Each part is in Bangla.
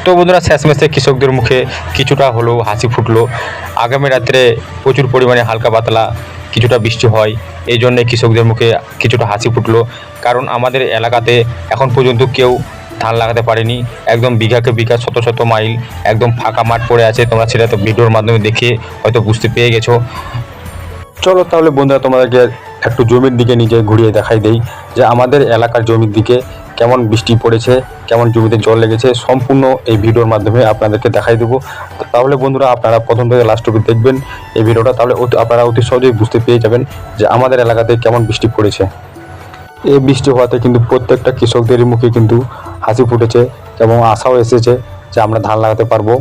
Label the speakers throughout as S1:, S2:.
S1: তো বন্ধুরা, শেষমেশে কৃষকদের মুখে কিছুটা হলেও হাসি ফুটলো। আগামী রাত্রে প্রচুর পরিমাণে হালকা পাতলা কিছুটা বৃষ্টি হয়, এই জন্যে কৃষকদের মুখে কিছুটা হাসি ফুটলো। কারণ আমাদের এলাকাতে এখন পর্যন্ত কেউ ধান লাগাতে পারেনি। একদম বিঘাকে বিঘা, শত শত মাইল একদম ফাঁকা মাঠ পড়ে আছে। তোমরা সেটা তো ভিডিওর মাধ্যমে দেখে হয়তো বুঝতে পেরে গেছো। চলো তাহলে বন্ধুরা, তোমাদেরকে একটু জমির দিকে নিজে ঘুরিয়ে দেখাই দেই যে আমাদের এলাকার জমির দিকে কেমন বৃষ্টি পড়েছে, কেমন জমিতে জল লেগেছে, সম্পূর্ণ এই ভিডিওর মাধ্যমে আপনাদেরকে দেখাই দেবো। তাহলে বন্ধুরা, আপনারা প্রথম থেকে লাস্ট অবধি দেখবেন এই ভিডিওটা, তাহলে আপনারা অতি সহজেই বুঝতে পেরে যাবেন যে আমাদের এলাকাতে কেমন বৃষ্টি পড়েছে। এই বৃষ্টি হওয়াতে কিন্তু প্রত্যেকটা কৃষকদের মুখে কিন্তু হাসি ফুটেছে এবং আশাও এসেছে যে আমরা ধান লাগাতে পারবো।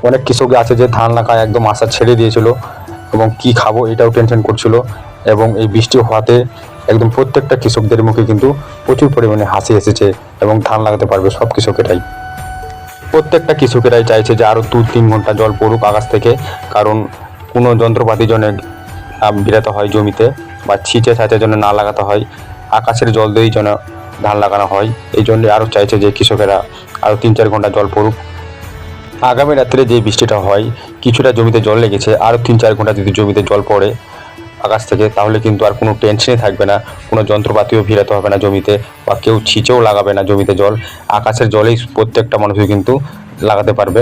S1: অনেক কৃষক আছে যে ধান লাগায় একদম আশা ছেড়ে দিয়েছিল এবং কি খাবো এটাও টেনশন করছিল, এবং এই বৃষ্টি হওয়াতে একদম প্রত্যেকটা কৃষকদের মুখে কিন্তু প্রচুর পরিমাণে হাসি এসেছে এবং ধান লাগাতে পারবে সব কৃষকেরাই। প্রত্যেকটা কৃষকেরাই চাইছে যে আরও 2-3 ঘন্টা জল পড়ুক আকাশ থেকে, কারণ কোনো যন্ত্রপাতি যেন ভিড়াতে হয় জমিতে বা ছিঁচে ছাঁচের জন্য না লাগাতে হয়, আকাশের জল দিয়েই যেন ধান লাগানো হয়। এই জন্য আরও চাইছে যে কৃষকেরা আরও 3-4 ঘন্টা জল পড়ুক। আগামী রাত্রে যে বৃষ্টিটা হয়, কিছুটা জমিতে জল লেগেছে, আরও 3-4 ঘন্টা যদি জমিতে জল পড়ে আকাশ থেকে, তাহলে কিন্তু আর কোনো টেনশনই থাকবে না, কোনো যন্ত্রপাতিও ভিড়াতে হবে না জমিতে, বা কেউ ছিঁচেও লাগাবে না জমিতে জল। আকাশের জলেই প্রত্যেকটা মানুষই কিন্তু লাগাতে পারবে।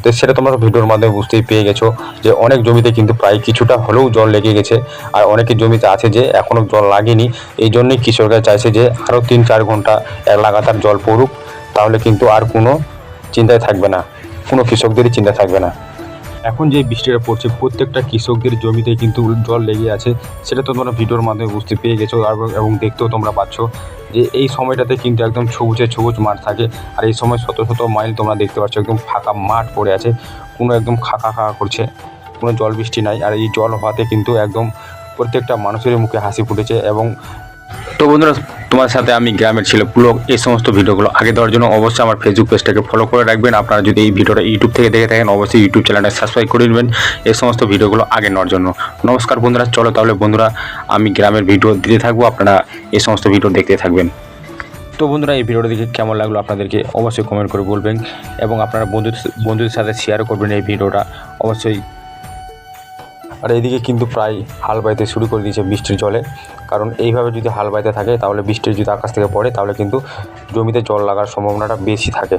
S1: তো সেটা তোমরা ভিডিওর মাধ্যমে বুঝতেই পেয়ে গেছো যে অনেক জমিতে কিন্তু প্রায় কিছুটা হলেও জল লেগে গেছে, আর অনেকের জমিতে আছে যে এখনও জল লাগেনি। এই জন্যই কৃষকরা চাইছে যে আরও 3-4 ঘন্টা লাগাতার জল পড়ুক, তাহলে কিন্তু আর কোনো চিন্তায় থাকবে না, কোনো কৃষকদেরই চিন্তা থাকবে না। এখন যে বৃষ্টিটা পড়ছে প্রত্যেকটা কৃষকদের জমিতে কিন্তু জল লেগে আছে, সেটা তো তোমরা ভিডিওর মাধ্যমে বুঝতে পেরে গেছো, এবং দেখতেও তোমরা পাচ্ছ যে এই সময়টাতে কিন্তু একদম সবুজ মাঠ থাকে। আর এই সময় শত শত মাইল তোমরা দেখতে পাচ্ছ একদম ফাঁকা মাঠ পড়ে আছে, কোনো একদম খাকা করছে, কোনো জল বৃষ্টি নাই। আর এই জল হওয়াতে কিন্তু একদম প্রত্যেকটা মানুষের মুখে হাসি ফুটেছে। এবং তো বন্ধুরা, তোমার সাথে আমি গ্রামের ছেলে ব্লগ এই সমস্ত ভিডিওগুলো আগে দেওয়ার জন্য অবশ্যই আমার ফেসবুক পেজটাকে ফলো করে রাখবেন। আপনারা যদি এই ভিডিওটা ইউটিউব থেকে দেখে থাকেন, অবশ্যই ইউটিউব চ্যানেলটা সাবস্ক্রাইব করে নেবেন এই সমস্ত ভিডিওগুলো আগে নেওয়ার জন্য। নমস্কার বন্ধুরা, চলো তাহলে বন্ধুরা আমি গ্রামের ভিডিও দিতে থাকবো, আপনারা এই সমস্ত ভিডিও দেখতে থাকবেন। তো বন্ধুরা, এই ভিডিওটা দেখে কেমন লাগলো আপনাদেরকে অবশ্যই কমেন্ট করে বলবেন, এবং আপনারা বন্ধুদের সাথে শেয়ারও করবেন এই ভিডিওটা অবশ্যই। আর এইদিকে কিন্তু প্রায় হাল বাইতে শুরু করে দিয়েছে বৃষ্টির জলে, কারণ এইভাবে যদি হাল বাইতে থাকে তাহলে বৃষ্টির যদি আকাশ থেকে পড়ে তাহলে কিন্তু জমিতে জল লাগার সম্ভাবনাটা বেশি থাকে।